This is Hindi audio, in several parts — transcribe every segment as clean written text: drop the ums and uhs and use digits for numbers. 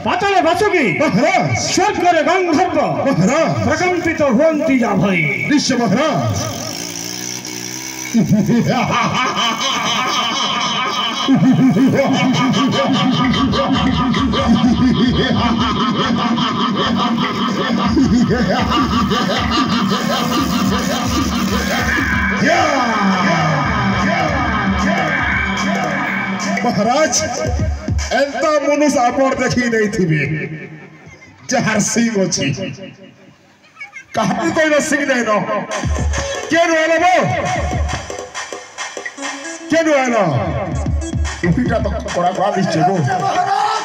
पाताले वासुकी महाराज स्वर्गरे गंधर्व महाराज प्रकंपित हुअन्ति जा भई निश्चय महाराज महाराज एंता मनुष्य आपण देखी नहीं थिबे जहर सिंह अछि कहानी कोई न सिंह नहीं नो के नो बो के नो इफिटा तो बड़ा बड़ा निश्चय बो महाराज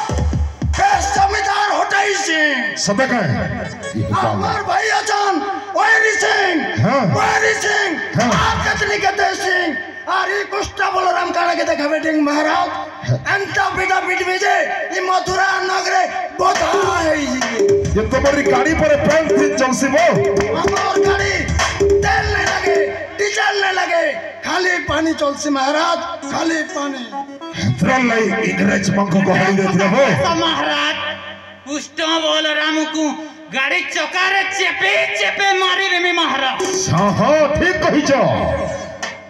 जमींदार होटई सिंह सबे का हमार भाई अचान वैरी सिंह आप कितनी कहते सिंह अरे कुष्टा बलराम काना के देखा बेटिंग महाराज अंता पिता पिट बेजे ये मथुरा नगरे बता है ये तो बड़ी गाड़ी पर पेंट फिट जलसी वो हमार गाड़ी तेल नहीं लगे डीजल नहीं लगे खाली पानी चलसी महाराज खाली पानी फ्रॉल लाई इंग्रज मंको को हरी देती है वो महाराज कुष्टा बलराम को गाड़ी चौकारे चेपे चेपे मारी रे महाराज हाँ ठीक कही जो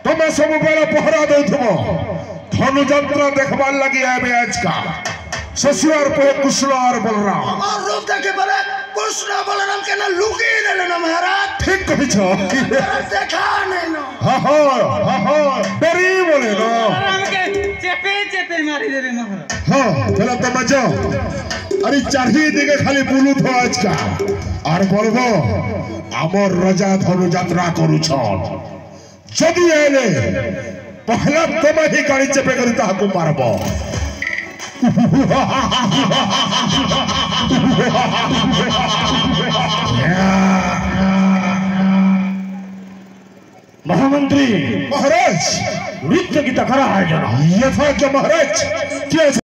तुम्हें सब बेला पहरा दे थमो धनु यात्रा देखबार लगी है बे आज का ससुरार पे कृष्ण और बलराम और रूप देखे परे कृष्ण बलराम के ना लुकी ले ना महाराज ठीक कही जो देखा नहीं नो हाँ बड़ी बोले ना बलराम के चेपे चेपे मारी रे महाराज हाँ चलो तुम जाओ अरे चारिये दिखे खाली बुलू थो आज का और बोलबो आमर राजा धनु यात्रा करूछन जदि आले पहला तुम ही गाड़ी चेपे करी ताको मारबो महामंत्री महाराज नृत्य की तकरा है जना यथा के महाराज क्या